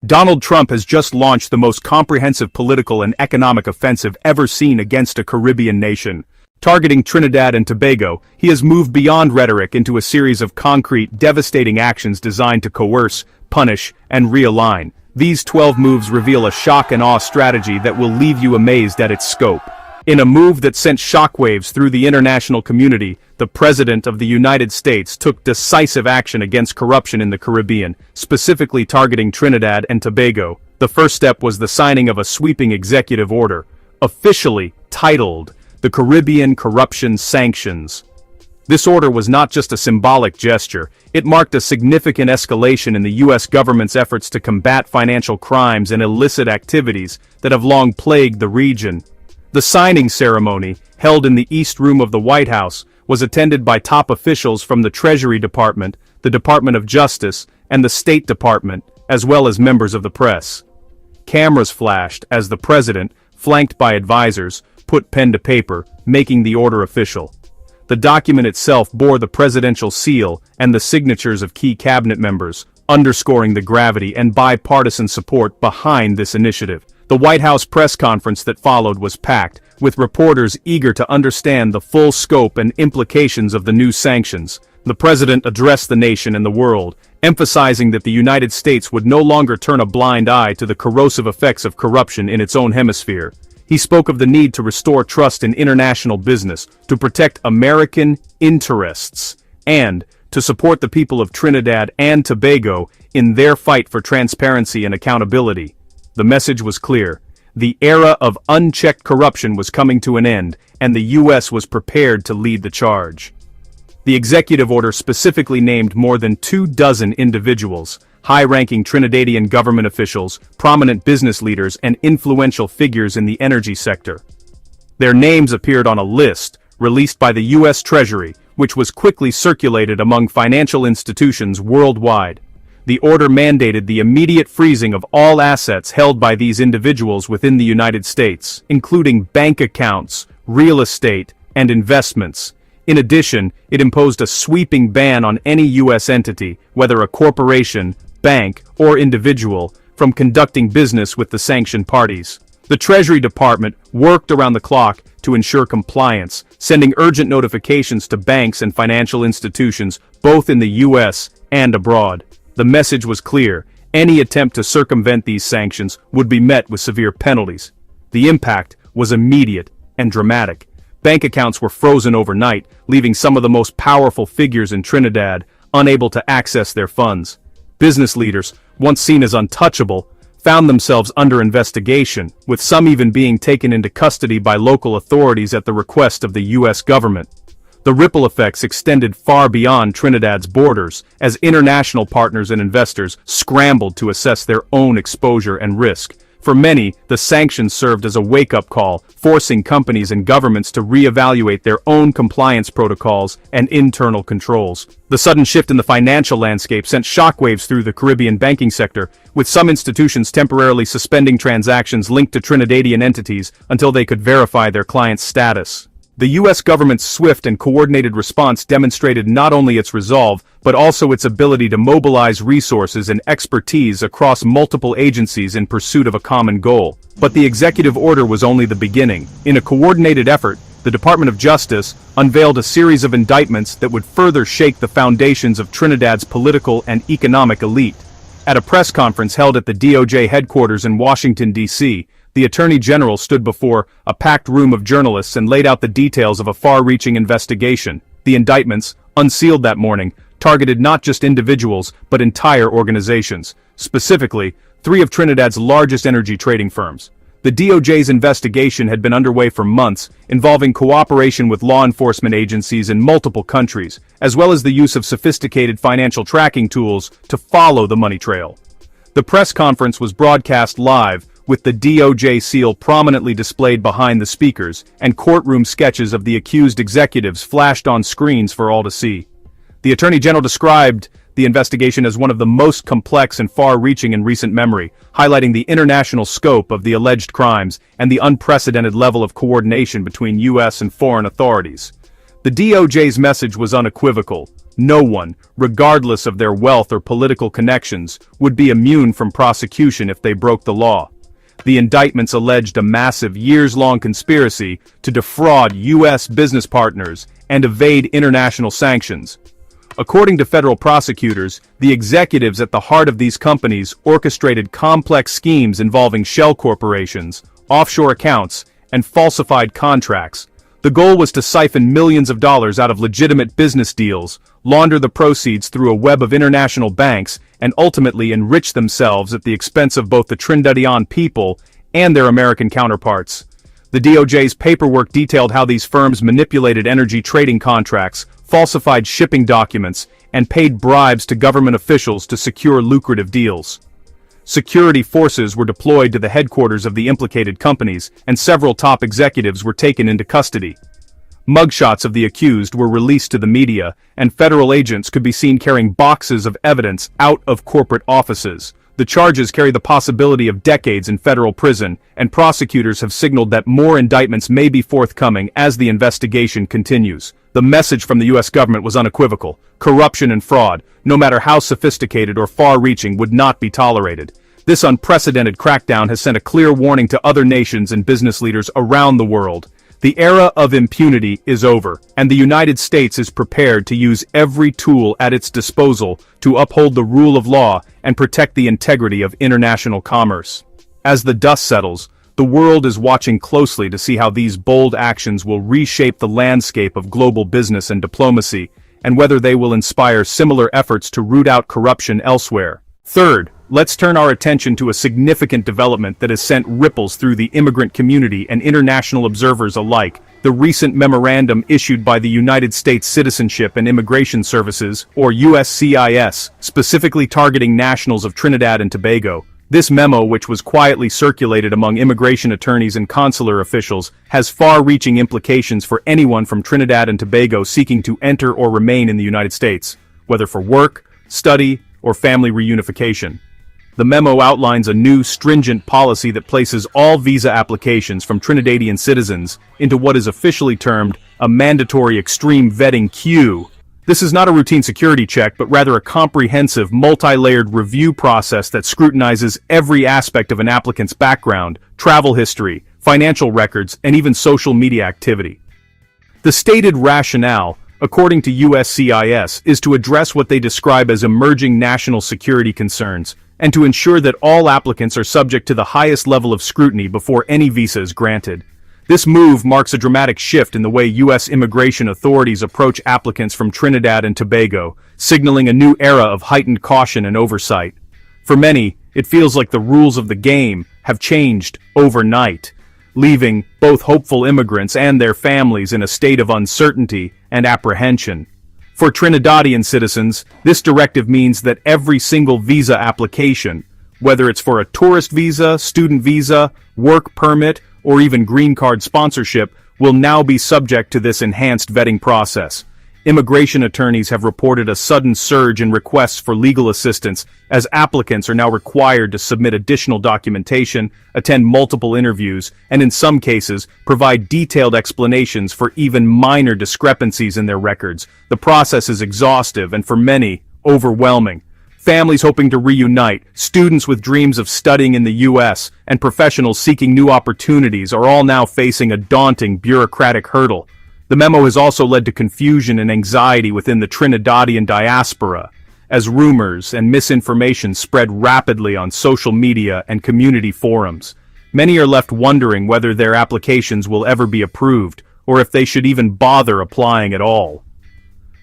Donald Trump has just launched the most comprehensive political and economic offensive ever seen against a Caribbean nation. Targeting Trinidad and Tobago, he has moved beyond rhetoric into a series of concrete, devastating actions designed to coerce, punish, and realign. These 12 moves reveal a shock and awe strategy that will leave you amazed at its scope. In a move that sent shockwaves through the international community, the President of the United States took decisive action against corruption in the Caribbean, specifically targeting Trinidad and Tobago. The first step was the signing of a sweeping executive order, officially titled the Caribbean Corruption Sanctions. This order was not just a symbolic gesture, it marked a significant escalation in the U.S. government's efforts to combat financial crimes and illicit activities that have long plagued the region. The signing ceremony, held in the East Room of the White House, was attended by top officials from the Treasury Department, the Department of Justice, and the State Department, as well as members of the press. Cameras flashed as the president, flanked by advisors, put pen to paper, making the order official. The document itself bore the presidential seal and the signatures of key cabinet members, underscoring the gravity and bipartisan support behind this initiative. The White House press conference that followed was packed, with reporters eager to understand the full scope and implications of the new sanctions. The president addressed the nation and the world, emphasizing that the United States would no longer turn a blind eye to the corrosive effects of corruption in its own hemisphere. He spoke of the need to restore trust in international business, to protect American interests, and to support the people of Trinidad and Tobago in their fight for transparency and accountability. The message was clear. The era of unchecked corruption was coming to an end, and the U.S. was prepared to lead the charge. The executive order specifically named more than 24 individuals, high-ranking Trinidadian government officials, prominent business leaders, and influential figures in the energy sector. Their names appeared on a list, released by the U.S. Treasury, which was quickly circulated among financial institutions worldwide. The order mandated the immediate freezing of all assets held by these individuals within the United States, including bank accounts, real estate, and investments. In addition, it imposed a sweeping ban on any U.S. entity, whether a corporation, bank, or individual, from conducting business with the sanctioned parties. The Treasury Department worked around the clock to ensure compliance, sending urgent notifications to banks and financial institutions, both in the U.S. and abroad. The message was clear: any attempt to circumvent these sanctions would be met with severe penalties. The impact was immediate and dramatic. Bank accounts were frozen overnight, leaving some of the most powerful figures in Trinidad unable to access their funds. Business leaders, once seen as untouchable, found themselves under investigation, with some even being taken into custody by local authorities at the request of the U.S. government. The ripple effects extended far beyond Trinidad's borders, as international partners and investors scrambled to assess their own exposure and risk. For many, the sanctions served as a wake-up call, forcing companies and governments to reevaluate their own compliance protocols and internal controls. The sudden shift in the financial landscape sent shockwaves through the Caribbean banking sector, with some institutions temporarily suspending transactions linked to Trinidadian entities until they could verify their clients' status. The U.S. government's swift and coordinated response demonstrated not only its resolve, but also its ability to mobilize resources and expertise across multiple agencies in pursuit of a common goal. But the executive order was only the beginning. In a coordinated effort, the Department of Justice unveiled a series of indictments that would further shake the foundations of Trinidad's political and economic elite. At a press conference held at the DOJ headquarters in Washington, D.C., the Attorney General stood before a packed room of journalists and laid out the details of a far-reaching investigation. The indictments, unsealed that morning, targeted not just individuals but entire organizations, specifically 3 of Trinidad's largest energy trading firms. The DOJ's investigation had been underway for months, involving cooperation with law enforcement agencies in multiple countries, as well as the use of sophisticated financial tracking tools to follow the money trail. The press conference was broadcast live, with the DOJ seal prominently displayed behind the speakers, and courtroom sketches of the accused executives flashed on screens for all to see. The Attorney General described the investigation as one of the most complex and far-reaching in recent memory, highlighting the international scope of the alleged crimes and the unprecedented level of coordination between U.S. and foreign authorities. The DOJ's message was unequivocal: No one, regardless of their wealth or political connections, would be immune from prosecution if they broke the law. The indictments alleged a massive years-long conspiracy to defraud U.S. business partners and evade international sanctions. According to federal prosecutors, the executives at the heart of these companies orchestrated complex schemes involving shell corporations, offshore accounts, and falsified contracts. The goal was to siphon millions of dollars out of legitimate business deals, launder the proceeds through a web of international banks, and ultimately enrich themselves at the expense of both the Trinidadian people and their American counterparts. The DOJ's paperwork detailed how these firms manipulated energy trading contracts, falsified shipping documents, and paid bribes to government officials to secure lucrative deals. Security forces were deployed to the headquarters of the implicated companies, and several top executives were taken into custody. Mugshots of the accused were released to the media, and federal agents could be seen carrying boxes of evidence out of corporate offices. The charges carry the possibility of decades in federal prison, and prosecutors have signaled that more indictments may be forthcoming as the investigation continues. The message from the U.S. government was unequivocal. Corruption and fraud, no matter how sophisticated or far-reaching, would not be tolerated. This unprecedented crackdown has sent a clear warning to other nations and business leaders around the world. The era of impunity is over, and the United States is prepared to use every tool at its disposal to uphold the rule of law and protect the integrity of international commerce. As the dust settles, the world is watching closely to see how these bold actions will reshape the landscape of global business and diplomacy, and whether they will inspire similar efforts to root out corruption elsewhere. Third, let's turn our attention to a significant development that has sent ripples through the immigrant community and international observers alike: the recent memorandum issued by the United States Citizenship and Immigration Services, or USCIS, specifically targeting nationals of Trinidad and Tobago. This memo, which was quietly circulated among immigration attorneys and consular officials, has far-reaching implications for anyone from Trinidad and Tobago seeking to enter or remain in the United States, whether for work, study, or family reunification. The memo outlines a new, stringent policy that places all visa applications from Trinidadian citizens into what is officially termed a mandatory extreme vetting queue. This is not a routine security check, but rather a comprehensive, multi-layered review process that scrutinizes every aspect of an applicant's background, travel history, financial records, and even social media activity. The stated rationale, according to USCIS, is to address what they describe as emerging national security concerns, and to ensure that all applicants are subject to the highest level of scrutiny before any visa is granted. This move marks a dramatic shift in the way U.S. immigration authorities approach applicants from Trinidad and Tobago, signaling a new era of heightened caution and oversight. For many, it feels like the rules of the game have changed overnight, leaving both hopeful immigrants and their families in a state of uncertainty and apprehension. For Trinidadian citizens, this directive means that every single visa application, whether it's for a tourist visa, student visa, work permit, or even green card sponsorship, will now be subject to this enhanced vetting process. Immigration attorneys have reported a sudden surge in requests for legal assistance, as applicants are now required to submit additional documentation, attend multiple interviews, and in some cases, provide detailed explanations for even minor discrepancies in their records. The process is exhaustive and, for many, overwhelming. Families hoping to reunite, students with dreams of studying in the U.S., and professionals seeking new opportunities are all now facing a daunting bureaucratic hurdle. The memo has also led to confusion and anxiety within the Trinidadian diaspora, as rumors and misinformation spread rapidly on social media and community forums. Many are left wondering whether their applications will ever be approved, or if they should even bother applying at all.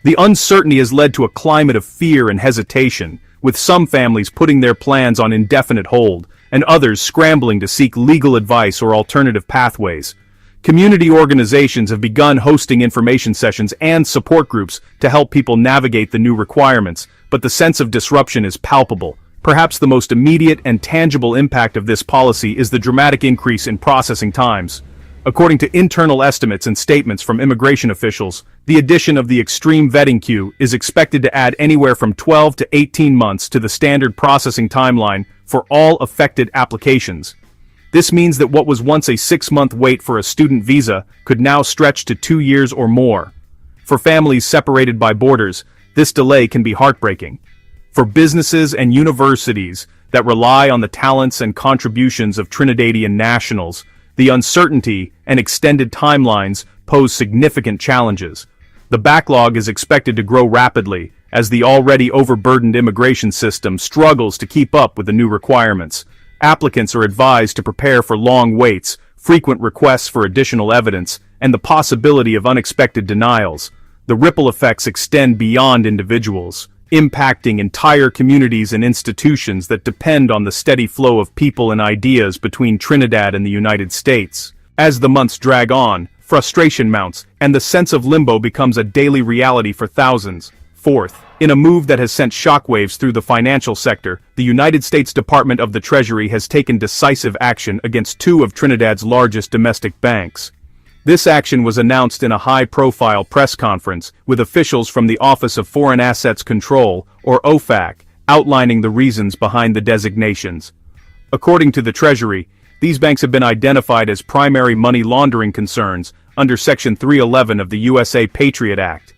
The uncertainty has led to a climate of fear and hesitation, with some families putting their plans on indefinite hold, and others scrambling to seek legal advice or alternative pathways. Community organizations have begun hosting information sessions and support groups to help people navigate the new requirements, but the sense of disruption is palpable. Perhaps the most immediate and tangible impact of this policy is the dramatic increase in processing times. According to internal estimates and statements from immigration officials, the addition of the extreme vetting queue is expected to add anywhere from 12 to 18 months to the standard processing timeline for all affected applications. This means that what was once a 6-month wait for a student visa could now stretch to 2 years or more. For families separated by borders, this delay can be heartbreaking. For businesses and universities that rely on the talents and contributions of Trinidadian nationals, the uncertainty and extended timelines pose significant challenges. The backlog is expected to grow rapidly as the already overburdened immigration system struggles to keep up with the new requirements. Applicants are advised to prepare for long waits, frequent requests for additional evidence, and the possibility of unexpected denials. The ripple effects extend beyond individuals, impacting entire communities and institutions that depend on the steady flow of people and ideas between Trinidad and the United States. As the months drag on, frustration mounts, and the sense of limbo becomes a daily reality for thousands. Fourth, in a move that has sent shockwaves through the financial sector, the United States Department of the Treasury has taken decisive action against two of Trinidad's largest domestic banks. This action was announced in a high-profile press conference with officials from the Office of Foreign Assets Control, or OFAC, outlining the reasons behind the designations. According to the Treasury, these banks have been identified as primary money laundering concerns under Section 311 of the USA Patriot Act.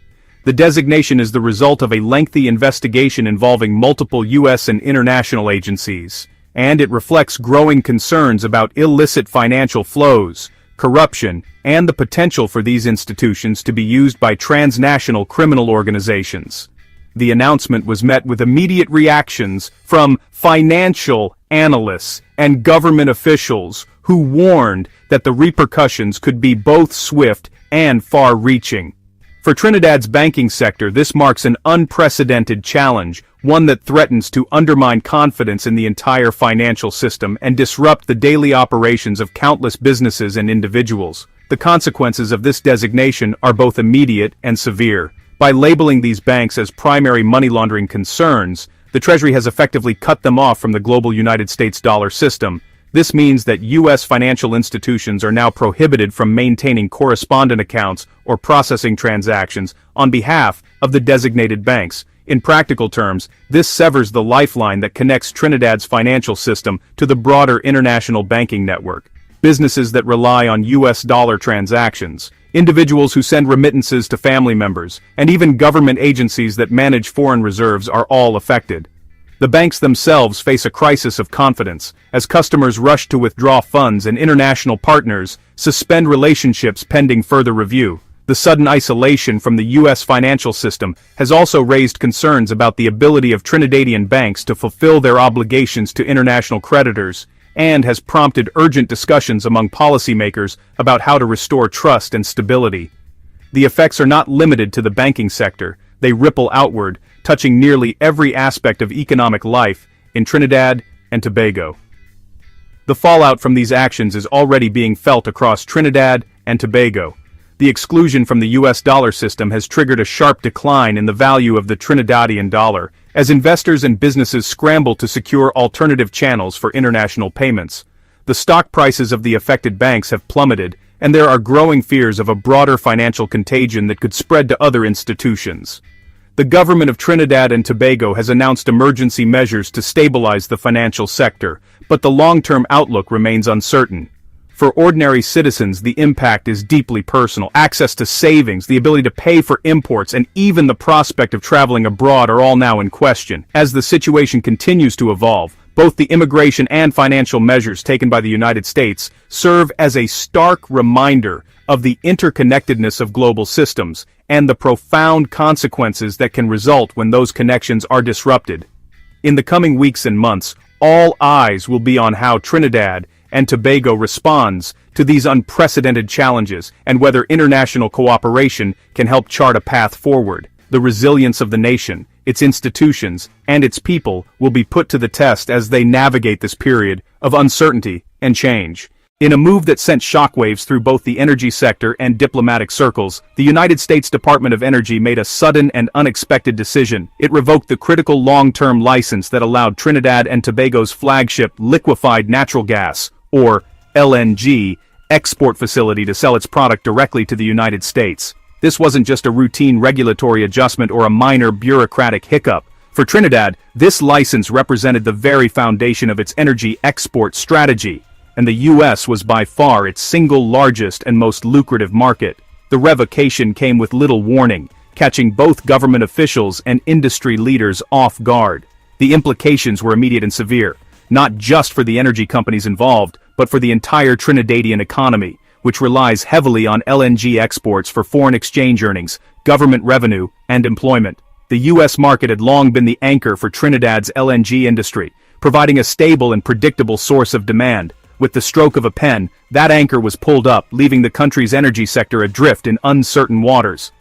The designation is the result of a lengthy investigation involving multiple U.S. and international agencies, and it reflects growing concerns about illicit financial flows, corruption, and the potential for these institutions to be used by transnational criminal organizations. The announcement was met with immediate reactions from financial analysts and government officials who warned that the repercussions could be both swift and far-reaching. For Trinidad's banking sector, this marks an unprecedented challenge, one that threatens to undermine confidence in the entire financial system and disrupt the daily operations of countless businesses and individuals. The consequences of this designation are both immediate and severe. By labeling these banks as primary money laundering concerns, the Treasury has effectively cut them off from the global United States dollar system. This means that U.S. financial institutions are now prohibited from maintaining correspondent accounts or processing transactions on behalf of the designated banks. In practical terms, this severs the lifeline that connects Trinidad's financial system to the broader international banking network. Businesses that rely on U.S. dollar transactions, individuals who send remittances to family members, and even government agencies that manage foreign reserves are all affected. The banks themselves face a crisis of confidence, as customers rush to withdraw funds and international partners suspend relationships pending further review. The sudden isolation from the U.S. financial system has also raised concerns about the ability of Trinidadian banks to fulfill their obligations to international creditors, and has prompted urgent discussions among policymakers about how to restore trust and stability. The effects are not limited to the banking sector. They ripple outward, touching nearly every aspect of economic life in Trinidad and Tobago. The fallout from these actions is already being felt across Trinidad and Tobago. The exclusion from the U.S. dollar system has triggered a sharp decline in the value of the Trinidadian dollar, as investors and businesses scramble to secure alternative channels for international payments. The stock prices of the affected banks have plummeted, and there are growing fears of a broader financial contagion that could spread to other institutions. The government of Trinidad and Tobago has announced emergency measures to stabilize the financial sector, but the long-term outlook remains uncertain. For ordinary citizens, the impact is deeply personal. Access to savings, the ability to pay for imports, and even the prospect of traveling abroad are all now in question. As the situation continues to evolve, both the immigration and financial measures taken by the United States serve as a stark reminder of the interconnectedness of global systems and the profound consequences that can result when those connections are disrupted. In the coming weeks and months, all eyes will be on how Trinidad and Tobago responds to these unprecedented challenges and whether international cooperation can help chart a path forward. The resilience of the nation, its institutions, and its people will be put to the test as they navigate this period of uncertainty and change. In a move that sent shockwaves through both the energy sector and diplomatic circles, the United States Department of Energy made a sudden and unexpected decision. It revoked the critical long-term license that allowed Trinidad and Tobago's flagship liquefied natural gas, or LNG, export facility to sell its product directly to the United States. This wasn't just a routine regulatory adjustment or a minor bureaucratic hiccup. For Trinidad, this license represented the very foundation of its energy export strategy, and the U.S. was by far its single largest and most lucrative market. The revocation came with little warning, catching both government officials and industry leaders off guard. The implications were immediate and severe, not just for the energy companies involved, but for the entire Trinidadian economy, which relies heavily on LNG exports for foreign exchange earnings, government revenue, and employment. The U.S. market had long been the anchor for Trinidad's LNG industry, providing a stable and predictable source of demand. With the stroke of a pen, that anchor was pulled up, leaving the country's energy sector adrift in uncertain waters.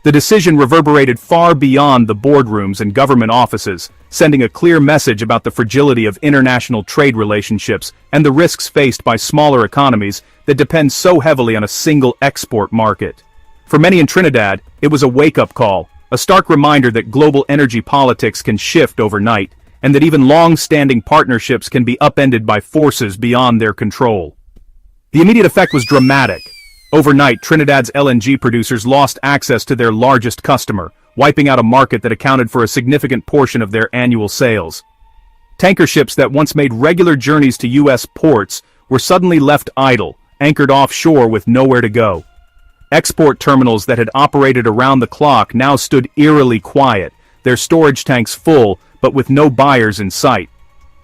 The decision reverberated far beyond the boardrooms and government offices, sending a clear message about the fragility of international trade relationships and the risks faced by smaller economies that depend so heavily on a single export market. For many in Trinidad, it was a wake-up call, a stark reminder that global energy politics can shift overnight, and that even long-standing partnerships can be upended by forces beyond their control. The immediate effect was dramatic. Overnight, Trinidad's LNG producers lost access to their largest customer, wiping out a market that accounted for a significant portion of their annual sales. Tanker ships that once made regular journeys to U.S. ports were suddenly left idle, anchored offshore with nowhere to go. Export terminals that had operated around the clock now stood eerily quiet, their storage tanks full, but with no buyers in sight.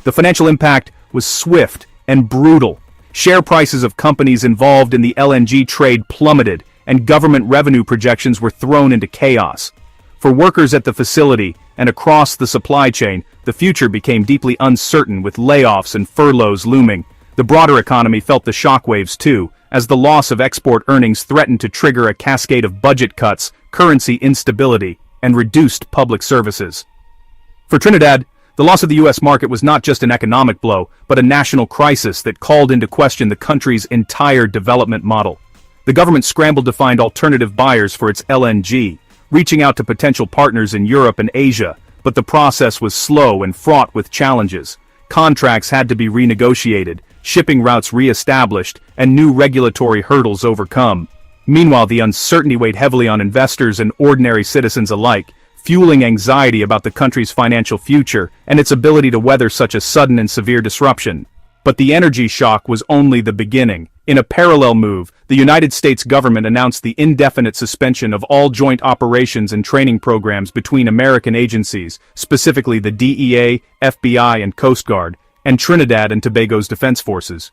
The financial impact was swift and brutal. Share prices of companies involved in the LNG trade plummeted, and government revenue projections were thrown into chaos. For workers at the facility and across the supply chain, the future became deeply uncertain, with layoffs and furloughs looming. The broader economy felt the shockwaves too, as the loss of export earnings threatened to trigger a cascade of budget cuts, currency instability, and reduced public services. For Trinidad, the loss of the U.S. market was not just an economic blow, but a national crisis that called into question the country's entire development model. The government scrambled to find alternative buyers for its LNG, reaching out to potential partners in Europe and Asia, but the process was slow and fraught with challenges. Contracts had to be renegotiated, shipping routes re-established, and new regulatory hurdles overcome. Meanwhile, the uncertainty weighed heavily on investors and ordinary citizens alike, fueling anxiety about the country's financial future and its ability to weather such a sudden and severe disruption. But the energy shock was only the beginning. In a parallel move, the United States government announced the indefinite suspension of all joint operations and training programs between American agencies, specifically the DEA, FBI, and Coast Guard, and Trinidad and Tobago's defense forces.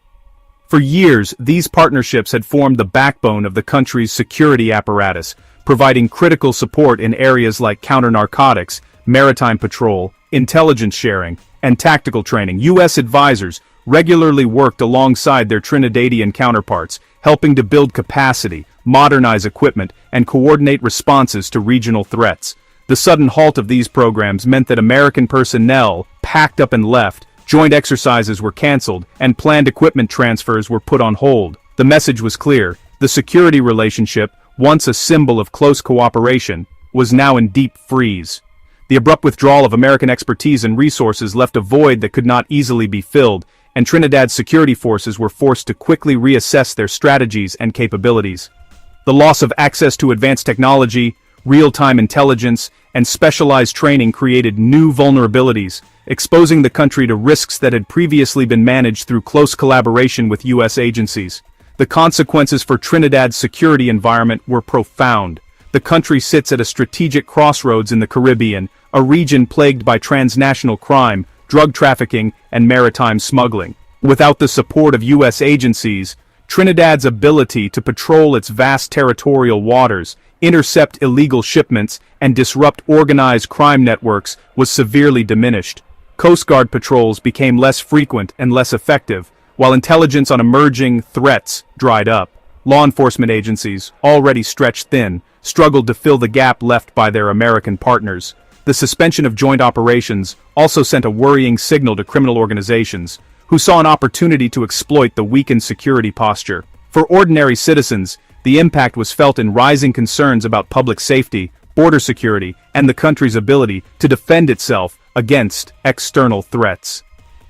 For years, these partnerships had formed the backbone of the country's security apparatus, providing critical support in areas like counter-narcotics, maritime patrol, intelligence sharing, and tactical training. U.S. advisors regularly worked alongside their Trinidadian counterparts, helping to build capacity, modernize equipment, and coordinate responses to regional threats. The sudden halt of these programs meant that American personnel packed up and left, joint exercises were canceled, and planned equipment transfers were put on hold. The message was clear: the security relationship, once a symbol of close cooperation, was now in deep freeze. The abrupt withdrawal of American expertise and resources left a void that could not easily be filled, and Trinidad's security forces were forced to quickly reassess their strategies and capabilities. The loss of access to advanced technology, real-time intelligence, and specialized training created new vulnerabilities, exposing the country to risks that had previously been managed through close collaboration with U.S. agencies. The consequences for Trinidad's security environment were profound. The country sits at a strategic crossroads in the Caribbean, a region plagued by transnational crime, drug trafficking, and maritime smuggling. Without the support of U.S. agencies, Trinidad's ability to patrol its vast territorial waters, intercept illegal shipments, and disrupt organized crime networks was severely diminished. Coast Guard patrols became less frequent and less effective, while intelligence on emerging threats dried up. Law enforcement agencies, already stretched thin, struggled to fill the gap left by their American partners. The suspension of joint operations also sent a worrying signal to criminal organizations, who saw an opportunity to exploit the weakened security posture. For ordinary citizens, the impact was felt in rising concerns about public safety, border security, and the country's ability to defend itself against external threats.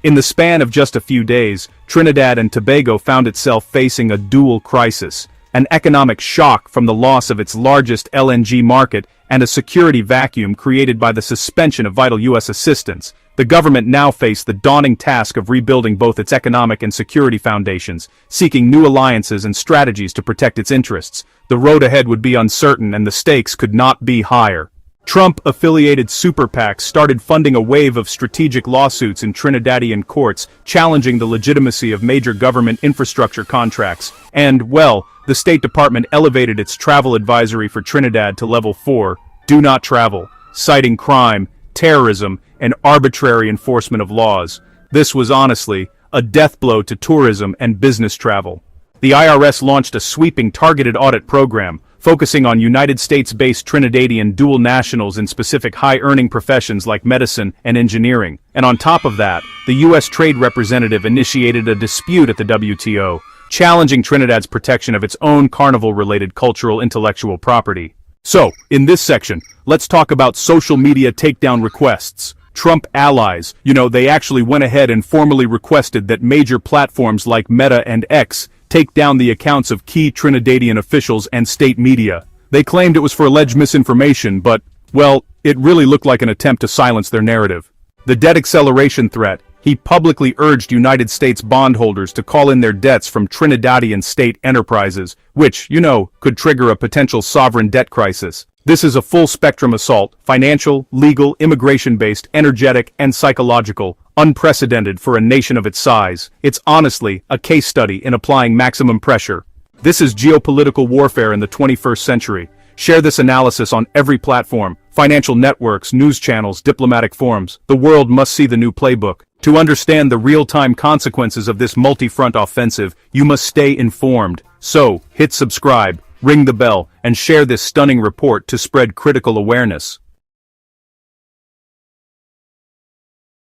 In the span of just a few days, Trinidad and Tobago found itself facing a dual crisis: an economic shock from the loss of its largest LNG market, and a security vacuum created by the suspension of vital U.S. assistance, the government now faced the daunting task of rebuilding both its economic and security foundations, seeking new alliances and strategies to protect its interests. The road ahead would be uncertain and the stakes could not be higher. Trump-affiliated super PACs started funding a wave of strategic lawsuits in Trinidadian courts, challenging the legitimacy of major government infrastructure contracts, and, well, the State Department elevated its travel advisory for Trinidad to level 4, do not travel, citing crime, terrorism, and arbitrary enforcement of laws. This was honestly a death blow to tourism and business travel. The IRS launched a sweeping targeted audit program, focusing on United States-based Trinidadian dual nationals in specific high-earning professions like medicine and engineering. And on top of that, the U.S. Trade Representative initiated a dispute at the WTO, challenging Trinidad's protection of its own carnival-related cultural intellectual property. So, in this section, let's talk about social media takedown requests. Trump allies, they actually went ahead and formally requested that major platforms like Meta and X take down the accounts of key Trinidadian officials and state media. They claimed it was for alleged misinformation, but, well, it really looked like an attempt to silence their narrative. The debt acceleration threat, he publicly urged United States bondholders to call in their debts from Trinidadian state enterprises, which, could trigger a potential sovereign debt crisis. This is a full-spectrum assault, financial, legal, immigration-based, energetic, and psychological, unprecedented for a nation of its size. It's honestly a case study in applying maximum pressure. This is geopolitical warfare in the 21st century. Share this analysis on every platform, financial networks, news channels, diplomatic forums. The world must see the new playbook. To understand the real-time consequences of this multi-front offensive, you must stay informed. So, hit subscribe, ring the bell, and share this stunning report to spread critical awareness.